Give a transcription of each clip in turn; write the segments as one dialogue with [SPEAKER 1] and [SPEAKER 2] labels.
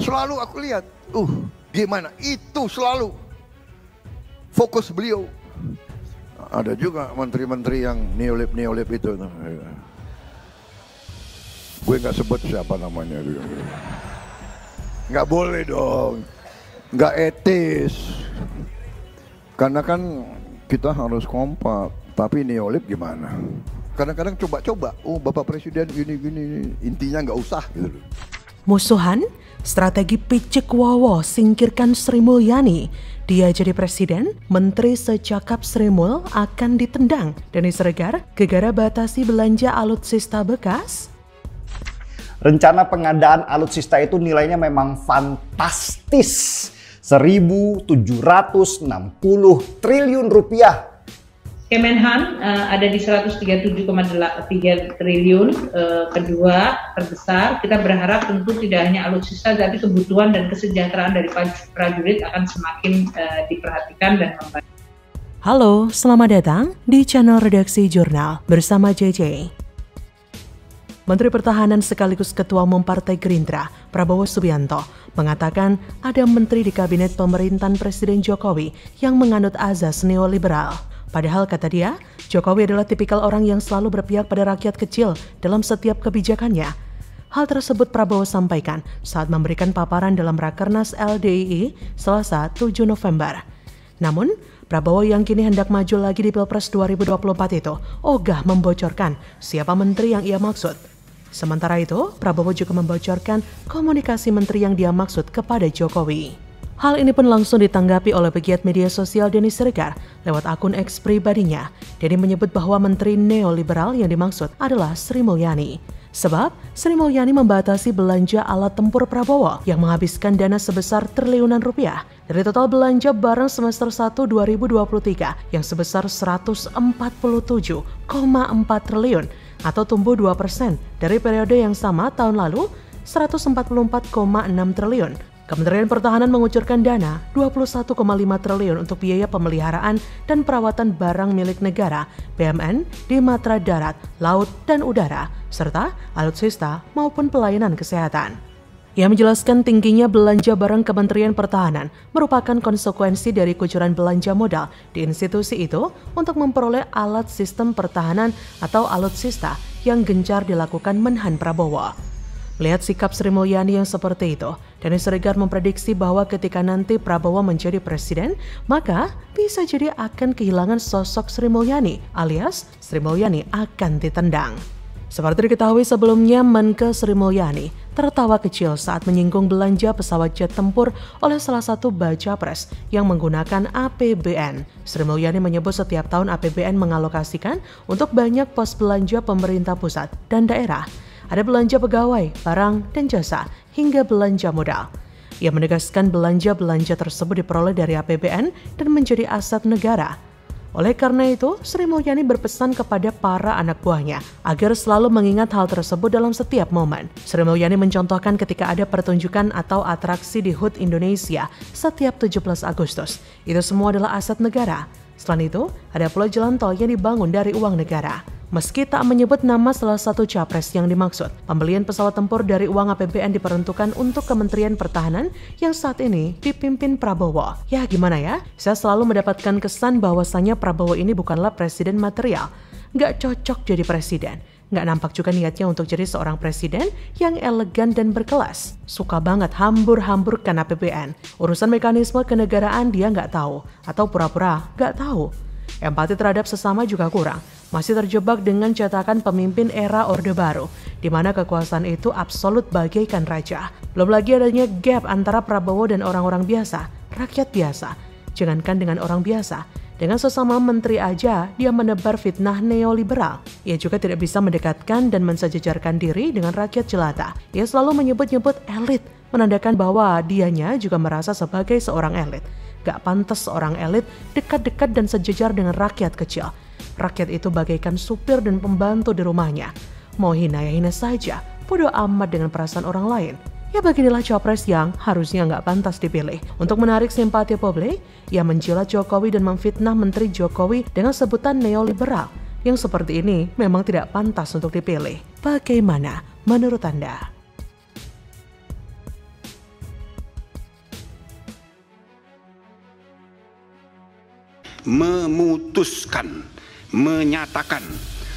[SPEAKER 1] Selalu aku lihat, gimana itu selalu fokus beliau. Ada juga menteri-menteri yang neolib itu. Gue nggak sebut siapa namanya. Nggak boleh dong, nggak etis. Karena kan kita harus kompak. Tapi neolib gimana? Kadang-kadang coba-coba, Bapak Presiden gini, intinya nggak usah gitu.
[SPEAKER 2] Musuhan, strategi picik Wowo singkirkan Sri Mulyani. Dia jadi presiden, menteri secakap Sri Mul akan ditendang. Denny Siregar, gegara batasi belanja alutsista bekas.
[SPEAKER 3] Rencana pengadaan alutsista itu nilainya memang fantastis. 1.760 triliun rupiah.
[SPEAKER 4] Kemenhan ada di 137,3 triliun, kedua terbesar. Kita berharap tentu tidak hanya alutsista, tapi kebutuhan dan kesejahteraan dari prajurit akan semakin diperhatikan dan membantu.
[SPEAKER 2] Halo, selamat datang di channel Redaksi Jurnal bersama JJ. Menteri Pertahanan sekaligus Ketua Umum Partai Gerindra, Prabowo Subianto, mengatakan ada menteri di kabinet pemerintahan Presiden Jokowi yang menganut azas neoliberal. Padahal kata dia, Jokowi adalah tipikal orang yang selalu berpihak pada rakyat kecil dalam setiap kebijakannya. Hal tersebut Prabowo sampaikan saat memberikan paparan dalam Rakernas LDII Selasa 7 November. Namun, Prabowo yang kini hendak maju lagi di Pilpres 2024 itu ogah membocorkan siapa menteri yang ia maksud. Sementara itu, Prabowo juga membocorkan komunikasi menteri yang dia maksud kepada Jokowi. Hal ini pun langsung ditanggapi oleh pegiat media sosial Denny Siregar lewat akun X pribadinya. Denny menyebut bahwa menteri neoliberal yang dimaksud adalah Sri Mulyani. Sebab Sri Mulyani membatasi belanja alat tempur Prabowo yang menghabiskan dana sebesar triliunan rupiah dari total belanja barang semester 1 2023 yang sebesar 147,4 triliun atau tumbuh 2% dari periode yang sama tahun lalu 144,6 triliun. Kementerian Pertahanan mengucurkan dana 21,5 triliun untuk biaya pemeliharaan dan perawatan barang milik negara BUMN di matra darat, laut, dan udara, serta alutsista maupun pelayanan kesehatan. Ia menjelaskan tingginya belanja barang Kementerian Pertahanan merupakan konsekuensi dari kucuran belanja modal di institusi itu untuk memperoleh alat sistem pertahanan atau alutsista yang gencar dilakukan Menhan Prabowo. Melihat sikap Sri Mulyani yang seperti itu, Denny Siregar memprediksi bahwa ketika nanti Prabowo menjadi presiden, maka bisa jadi akan kehilangan sosok Sri Mulyani, alias Sri Mulyani akan ditendang. Seperti diketahui sebelumnya, Menkeu Sri Mulyani tertawa kecil saat menyinggung belanja pesawat jet tempur oleh salah satu baca pres yang menggunakan APBN. Sri Mulyani menyebut setiap tahun APBN mengalokasikan untuk banyak pos belanja pemerintah pusat dan daerah. Ada belanja pegawai, barang, dan jasa, hingga belanja modal. Ia menegaskan belanja-belanja tersebut diperoleh dari APBN dan menjadi aset negara. Oleh karena itu, Sri Mulyani berpesan kepada para anak buahnya agar selalu mengingat hal tersebut dalam setiap momen. Sri Mulyani mencontohkan ketika ada pertunjukan atau atraksi di HUT Indonesia setiap 17 Agustus. Itu semua adalah aset negara. Selain itu, ada pula jalan tol yang dibangun dari uang negara. Meski tak menyebut nama salah satu capres yang dimaksud, pembelian pesawat tempur dari uang APBN diperuntukkan untuk Kementerian Pertahanan yang saat ini dipimpin Prabowo. Ya gimana ya, saya selalu mendapatkan kesan bahwasannya Prabowo ini bukanlah presiden material. Nggak cocok jadi presiden. Nggak nampak juga niatnya untuk jadi seorang presiden yang elegan dan berkelas. Suka banget hambur-hamburkan APBN. Urusan mekanisme kenegaraan dia nggak tahu, atau pura-pura nggak tahu. Empati terhadap sesama juga kurang. Masih terjebak dengan cetakan pemimpin era Orde Baru, di mana kekuasaan itu absolut bagaikan raja. Belum lagi adanya gap antara Prabowo dan orang-orang biasa, rakyat biasa. Jangankan dengan orang biasa, dengan sesama menteri aja dia menebar fitnah neoliberal. Ia juga tidak bisa mendekatkan dan mensejajarkan diri dengan rakyat jelata. Ia selalu menyebut-nyebut elit, menandakan bahwa dianya juga merasa sebagai seorang elit. Gak pantas seorang elit dekat-dekat dan sejajar dengan rakyat kecil. Rakyat itu bagaikan supir dan pembantu di rumahnya. Mau hina ya hina saja, bodoh amat dengan perasaan orang lain. Ya beginilah capres yang harusnya nggak pantas dipilih. Untuk menarik simpati publik, ia menjilat Jokowi dan memfitnah Menteri Jokowi dengan sebutan neoliberal. Yang seperti ini memang tidak pantas untuk dipilih. Bagaimana menurut Anda?
[SPEAKER 5] menyatakan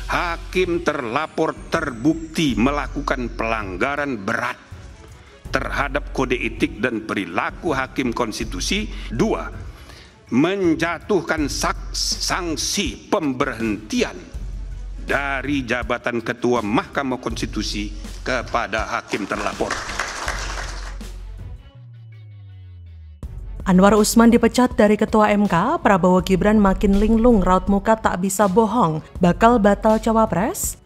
[SPEAKER 5] hakim terlapor terbukti melakukan pelanggaran berat terhadap kode etik dan perilaku hakim konstitusi. 2, menjatuhkan sanksi pemberhentian dari jabatan Ketua Mahkamah Konstitusi kepada hakim terlapor.
[SPEAKER 2] Anwar Usman dipecat dari Ketua MK, Prabowo Gibran makin linglung raut muka tak bisa bohong, bakal batal cawapres?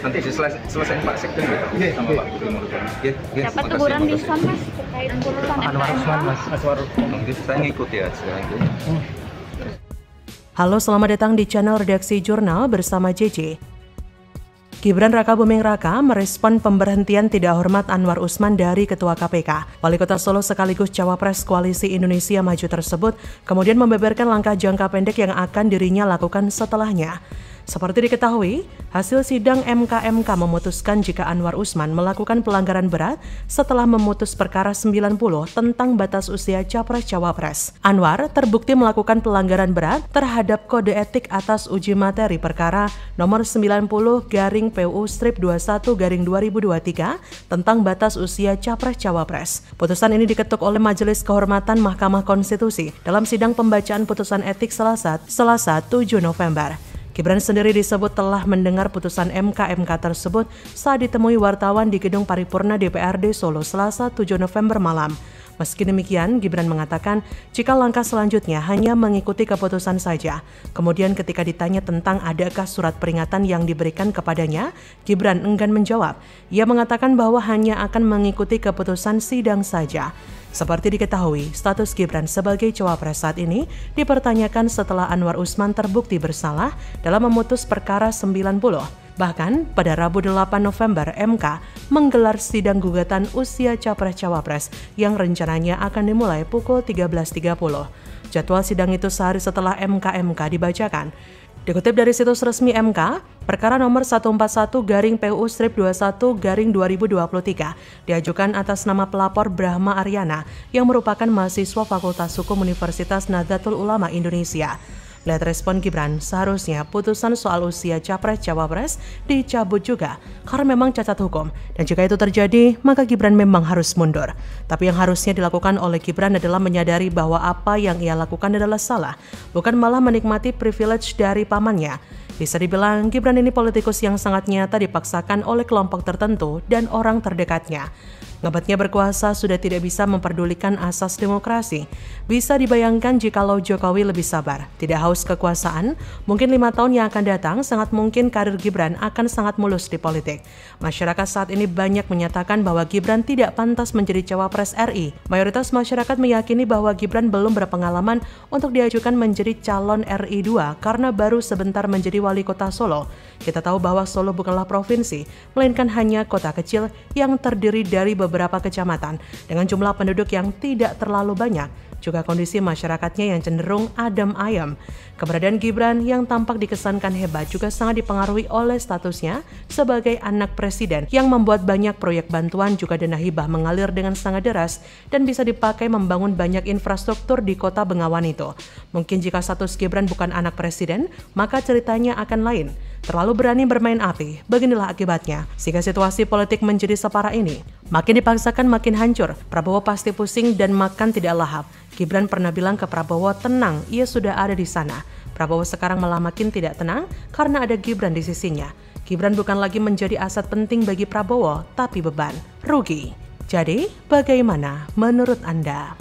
[SPEAKER 6] Nanti selesai Pak Sekjen sama Pak Gubernur.
[SPEAKER 7] Dapat teguran diskon Mas terkait putusan
[SPEAKER 6] Anwar Usman, Mas Anwar Usman. Saya ngikut ya sekarang itu.
[SPEAKER 2] Halo, selamat datang di channel Redaksi Jurnal bersama JJ. Gibran Raka Buming Raka merespon pemberhentian tidak hormat Anwar Usman dari Ketua KPK. Wali Kota Solo sekaligus Cawapres Koalisi Indonesia Maju tersebut kemudian membeberkan langkah jangka pendek yang akan dirinya lakukan setelahnya. Seperti diketahui, hasil sidang MK memutuskan jika Anwar Usman melakukan pelanggaran berat setelah memutus perkara 90 tentang batas usia Capres-Cawapres. Anwar terbukti melakukan pelanggaran berat terhadap kode etik atas uji materi perkara nomor 90/PU-21/2023 tentang batas usia Capres-Cawapres. Putusan ini diketuk oleh Majelis Kehormatan Mahkamah Konstitusi dalam sidang pembacaan putusan etik Selasa 7 November. Gibran sendiri disebut telah mendengar putusan MK tersebut saat ditemui wartawan di Gedung Paripurna DPRD Solo Selasa 7 November malam. Meski demikian, Gibran mengatakan jika langkah selanjutnya hanya mengikuti keputusan saja. Kemudian ketika ditanya tentang adakah surat peringatan yang diberikan kepadanya, Gibran enggan menjawab. Ia mengatakan bahwa hanya akan mengikuti keputusan sidang saja. Seperti diketahui, status Gibran sebagai cawapres saat ini dipertanyakan setelah Anwar Usman terbukti bersalah dalam memutus perkara 90. Bahkan, pada Rabu 8 November, MK menggelar sidang gugatan usia Capres-Cawapres yang rencananya akan dimulai pukul 13.30. Jadwal sidang itu sehari setelah MK dibacakan. Dikutip dari situs resmi MK, perkara nomor 141/PU-21/2023 diajukan atas nama pelapor Brahma Aryana yang merupakan mahasiswa Fakultas Hukum Universitas Nahdlatul Ulama Indonesia. Melihat respon Gibran, seharusnya putusan soal usia Capres-Cawapres dicabut juga karena memang cacat hukum. Dan jika itu terjadi, maka Gibran memang harus mundur. Tapi yang harusnya dilakukan oleh Gibran adalah menyadari bahwa apa yang ia lakukan adalah salah, bukan malah menikmati privilege dari pamannya. Bisa dibilang, Gibran ini politikus yang sangat nyata dipaksakan oleh kelompok tertentu dan orang terdekatnya. Ngebatnya berkuasa sudah tidak bisa memperdulikan asas demokrasi. Bisa dibayangkan jikalau Jokowi lebih sabar, tidak haus kekuasaan, mungkin 5 tahun yang akan datang sangat mungkin karir Gibran akan sangat mulus di politik. Masyarakat saat ini banyak menyatakan bahwa Gibran tidak pantas menjadi cawapres RI. Mayoritas masyarakat meyakini bahwa Gibran belum berpengalaman untuk diajukan menjadi calon RI 2 karena baru sebentar menjadi wali kota Solo. Kita tahu bahwa Solo bukanlah provinsi, melainkan hanya kota kecil yang terdiri dari beberapa kecamatan dengan jumlah penduduk yang tidak terlalu banyak, juga kondisi masyarakatnya yang cenderung adem ayem. Keberadaan Gibran yang tampak dikesankan hebat juga sangat dipengaruhi oleh statusnya sebagai anak presiden yang membuat banyak proyek bantuan juga dana hibah mengalir dengan sangat deras dan bisa dipakai membangun banyak infrastruktur di kota Bengawan itu. Mungkin jika status Gibran bukan anak presiden, maka ceritanya akan lain. Terlalu berani bermain api, beginilah akibatnya. Sehingga situasi politik menjadi separah ini. Makin dipaksakan makin hancur, Prabowo pasti pusing dan makan tidak lahap. Gibran pernah bilang ke Prabowo, tenang, ia sudah ada di sana. Prabowo sekarang malah makin tidak tenang karena ada Gibran di sisinya. Gibran bukan lagi menjadi aset penting bagi Prabowo, tapi beban, rugi. Jadi, bagaimana menurut Anda?